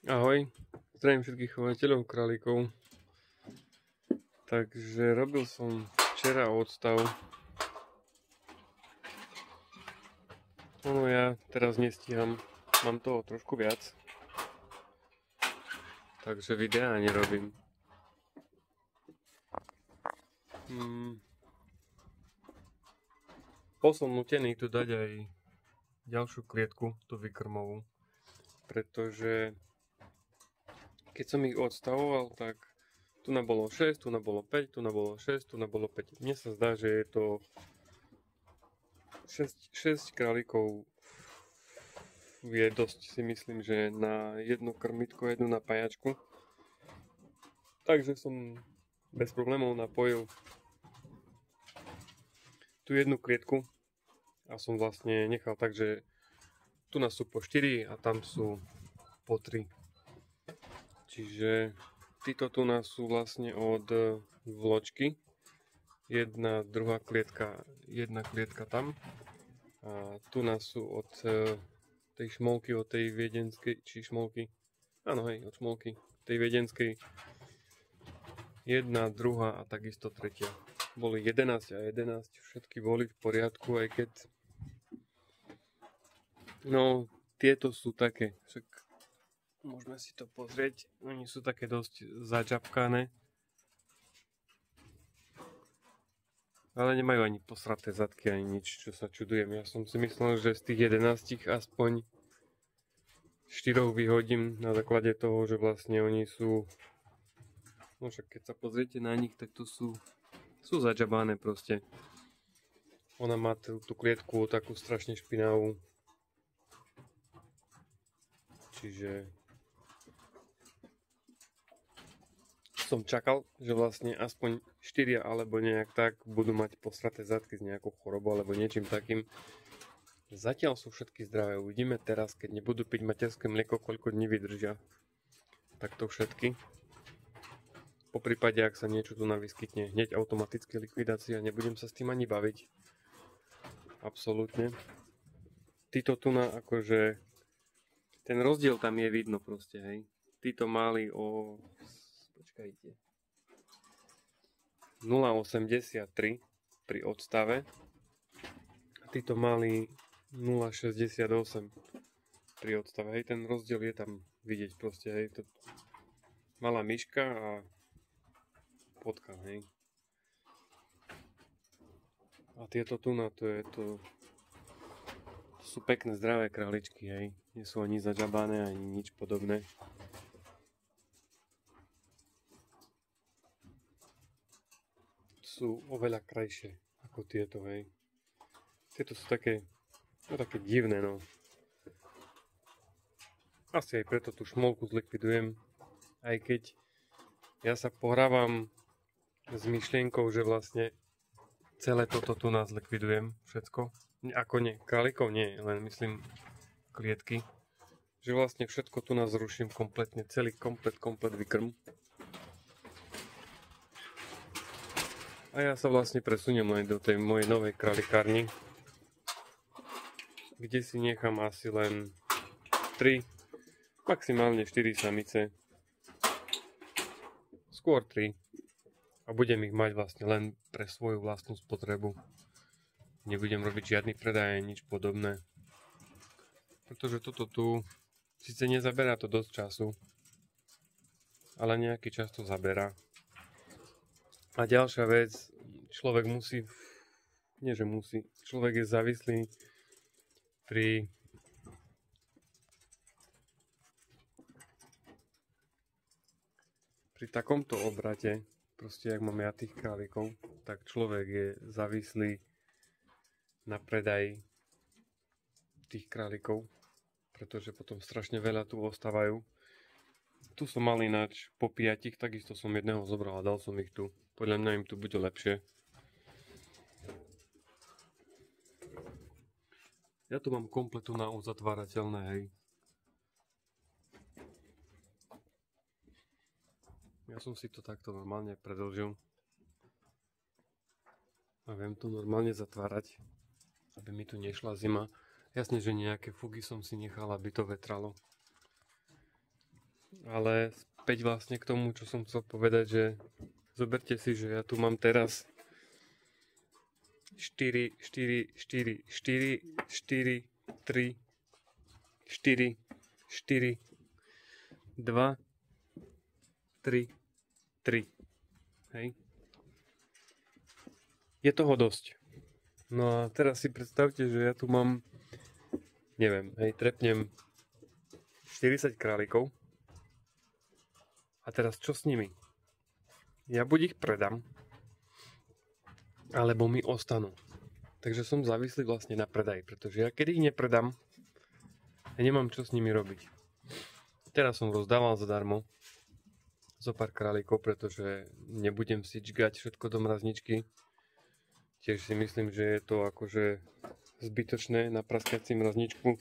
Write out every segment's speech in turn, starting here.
Ahoj, zdravím všetkých chovateľov králikov. Takže robil som včera odstav. Ja teraz nestíham, mám toho trošku viac. Takže videá nerobím. Bol som nutený tu dať aj ďalšiu klietku, tú vykrmovú. Pretože keď som ich odstavoval, tak tu na bolo 6, tu na bolo 5, tu na bolo 6, tu na bolo 5. Mne sa zdá, že je to 6 králikov je dosť, si myslím, že na jedno krmitko, jednu napájačku. Takže som bez problémov napojil tú jednu klietku a som vlastne nechal tak, že tu nás sú po 4 a tam sú po 3. Čiže títo tu nás sú vlastne od vločky. Jedna, druhá klietka, jedna klietka tam. A tu nás sú od tej šmolky, od tej viedenskej, či šmolky? Áno, hej, od šmolky, tej viedenskej. Jedna, druhá a takisto tretia. Boli 11 a 11, všetky boli v poriadku, aj keď tieto sú také, však môžeme si to pozrieť, oni sú také dosť začapkané. Ale nemajú ani posraté zadky, ani nič, čo sa čudujem. Ja som si myslel, že z tých 11 aspoň 4 vyhodím na základe toho, že vlastne oni sú... No však keď sa pozriete na nich, tak to sú zadžabané proste. Ona má tú klietku takú strašne špinavú. Čiže som čakal, že vlastne aspoň 4 alebo nejak tak budú mať posraté zadky s nejakou chorobou alebo niečím takým. Zatiaľ sú všetky zdravé. Uvidíme teraz, keď nebudú piť materské mlieko, koľko dní vydržia. Takto všetky. Po prípade, ak sa niečo tu vyskytne, hneď automaticky likvidácia, nebudem sa s tým ani baviť. Absolútne. Títo tu akože ten rozdiel tam je vidno proste, hej. Títo mali o 0,83 pri odstave a títo mali 0,68 pri odstave. Hej, ten rozdiel je tam vidieť proste, hej. To malá myška a potka, hej. A tieto tu to sú pekné zdravé králičky, hej. Nie sú ani zadžabané, ani nič podobné. Sú oveľa krajšie ako tieto, hej. Tieto sú také divné, no. Asi aj preto tú šmolku zlikvidujem, aj keď ja sa pohrávam s myšlienkou, že vlastne celé toto tu nás likvidujem, všetko. Ako nie, králikov nie, len myslím klietky. Že vlastne všetko tu nás zruším kompletne, celý komplet vykrm. A ja sa vlastne presuniem aj do tej mojej novej králikárni, kde si nechám asi len 3, maximálne 4 samice. Skôr 3. A budem ich mať vlastne len pre svoju vlastnú spotrebu. Nebudem robiť žiadny predaj, nič podobné. Pretože toto tu síce nezaberá to dosť času, ale nejaký čas to zaberá. A ďalšia vec, človek je závislý pri takomto obrate, proste jak mám ja tých králikov, tak človek je závislý na predaj tých králikov, pretože potom strašne veľa tu ostávajú. Tu som mal ináč po 5, takisto som jedného zobral a dal som ich tu. Podľa mňa im tu bude lepšie. Ja tu mám kompletu na uzatvárateľné, hej. Ja som si to takto normálne predĺžil. A viem to normálne zatvárať, aby mi tu nešla zima. Jasne, že nejaké fugy som si nechal, aby to vetralo. Ale späť vlastne k tomu, čo som chcel povedať, že zoberte si, že ja tu mám teraz 4, 4, 4, 4, 4, 3, 4, 4, 2, 3, 3. Hej. Je toho dosť. No a teraz si predstavte, že ja tu mám, neviem, hej, trepnem 40 králikov. A teraz čo s nimi? Ja buď ich predám, alebo mi ostanú. Takže som závislý vlastne na predaji, pretože ja keď ich nepredám, ja nemám čo s nimi robiť. Teraz som rozdával zadarmo zo pár králikov, pretože nebudem si čgať všetko do mrazničky. Tiež si myslím, že je to akože zbytočné napraskať si mrazničku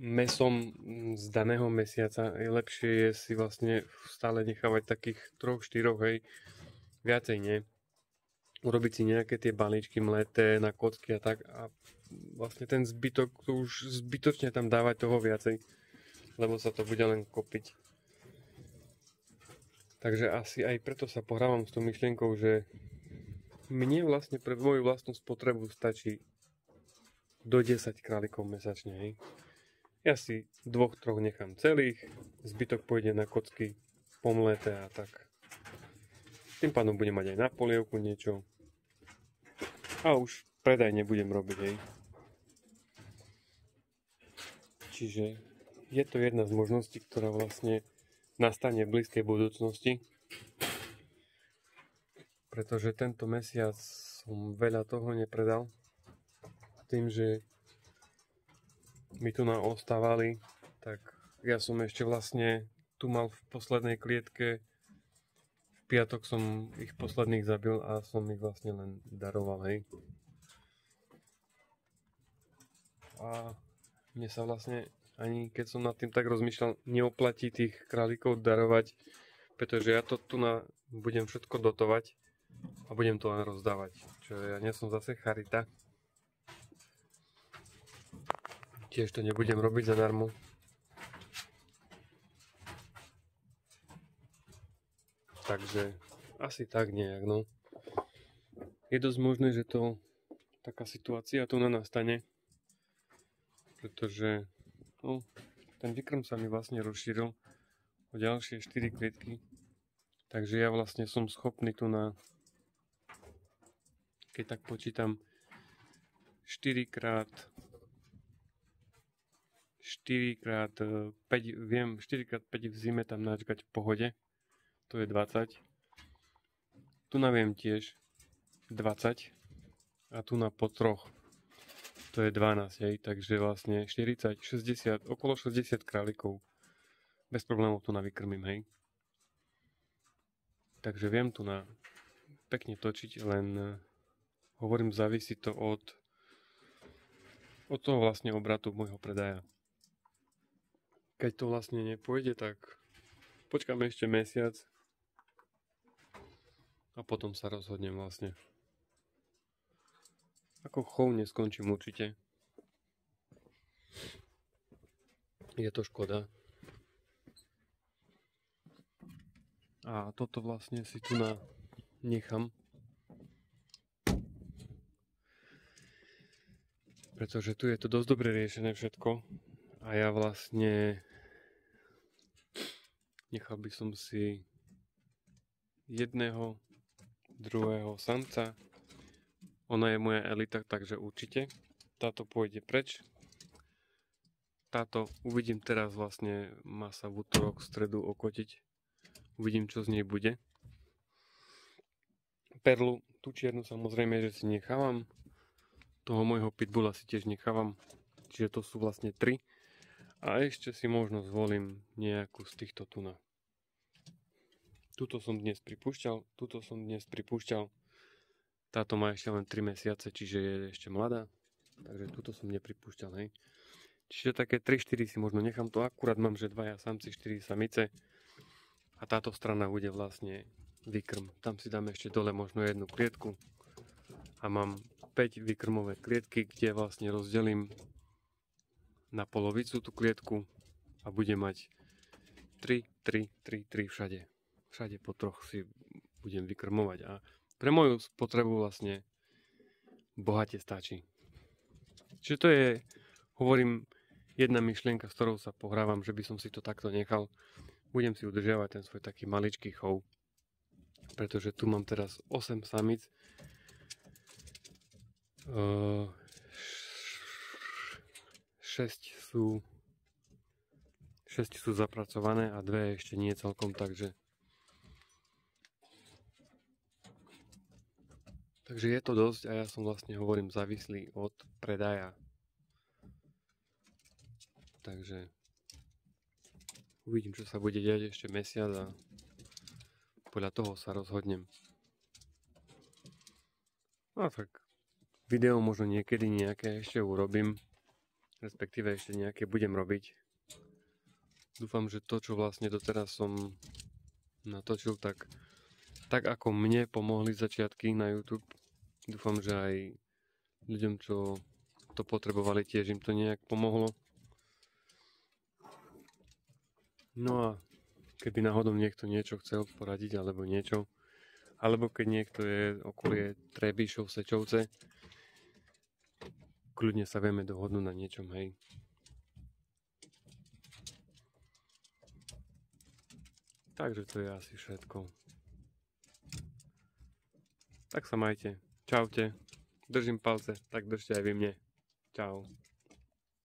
mesom z daného mesiaca. Lepšie je si vlastne stále nechávať takých 3-4, hej, viacej nie. Urobiť si nejaké tie balíčky mleté na kocky a tak a vlastne ten zbytok, to už zbytočne tam dávať toho viacej, lebo sa to bude len kopiť. Takže asi aj preto sa pohrávam s tou myšlienkou, že mne vlastne pre moju vlastnú spotrebu stačí do 10 králikov mesačne, hej. Ja si 2-3 nechám celých, zbytok pôjde na kocky pomleté a tak. Tým pádom budem mať aj na polievku niečo. A už predaj nebudem robiť, hej. Čiže je to jedna z možností, ktorá vlastne nastane v blízkej budúcnosti. Pretože tento mesiac som veľa toho nepredal. Tým, že mi tu ostávali, tak ja som ešte vlastne tu mal v poslednej klietke, v piatok som ich posledných zabil a som ich vlastne len daroval, hej. A mne sa vlastne ani keď som nad tým tak rozmýšľal, neoplatí tých králikov darovať, pretože ja to tu budem všetko dotovať a budem to len rozdávať. Čo ja nie som zase charita. Tiež to nebudem robiť zadarmo. Takže asi tak nejak, no. Je dosť možné, že to taká situácia tu nastane, pretože ten výkrm sa mi vlastne rozšíril o ďalšie 4 klietky. Takže ja vlastne som schopný tu keď tak počítam 4x5 viem 4x5 v zime tam načkať v pohode, to je 20. Tu viem tiež 20 a tu po troch to je 12, hej, takže vlastne 40, 60, okolo 60 králikov bez problémov tu vykrmím, hej. Takže viem tu pekne točiť, len hovorím, závisí to od toho vlastne obratu môjho predaja. Keď to vlastne nepôjde, tak počkáme ešte mesiac a potom sa rozhodnem vlastne. Ako chov neskončím určite. Je to škoda. A toto vlastne si tu nechám. Pretože tu je to dosť dobre riešené všetko. A ja vlastne nechal by som si jedného, druhého samca. Ona je moja elita, takže určite. Táto pôjde preč. Táto uvidím teraz vlastne, má sa v útorok, v stredu okotiť. Uvidím, čo z nej bude. Perlu, tú čiernu samozrejme, že si nechávam. Toho môjho pitbulla si tiež nechávam. Čiže to sú vlastne 3. A ešte si možno zvolím nejakú z týchto tuna. Tuto som dnes pripúšťal. Táto má ešte len 3 mesiace, čiže je ešte mladá. Takže tuto som nepripúšťal, hej. Čiže také 3-4 si možno nechám. To akurát mám, že 2 samci, 4 samice. A táto strana bude vlastne výkrm. Tam si dáme ešte dole možno jednu klietku. A mám 5 výkrmové klietky, kde vlastne rozdelím na polovicu tú klietku a bude mať 3 všade. Všade po 3 si budem vykrmovať a pre moju spotrebu vlastne bohate stačí. Čiže to je, hovorím, jedna myšlienka, s ktorou sa pohrávam, že by som si to takto nechal. Budem si udržiavať ten svoj taký maličký chov, pretože tu mám teraz 8 samic. 6 sú zapracované a 2 ešte nie celkom, takže je to dosť a ja som vlastne, hovorím, závislý od predaja. Takže uvidím, čo sa bude diať ešte mesiac a podľa toho sa rozhodnem. No tak video možno niekedy nejaké ešte urobím, respektíve ešte nejaké budem robiť. Dúfam, že to, čo vlastne doteraz som natočil, tak ako mne pomohli začiatky na YouTube, dúfam, že aj ľuďom, čo to potrebovali, tiež im to nejak pomohlo. No a keby náhodou niekto niečo chcel poradiť alebo niečo, alebo keď niekto je okolie Trebišov, Sečovce, kľudne sa vieme dohodnúť na niečom, hej. Takže to je asi všetko. Tak sa majte. Čaute. Držím palce, tak držte aj vy mne. Čau.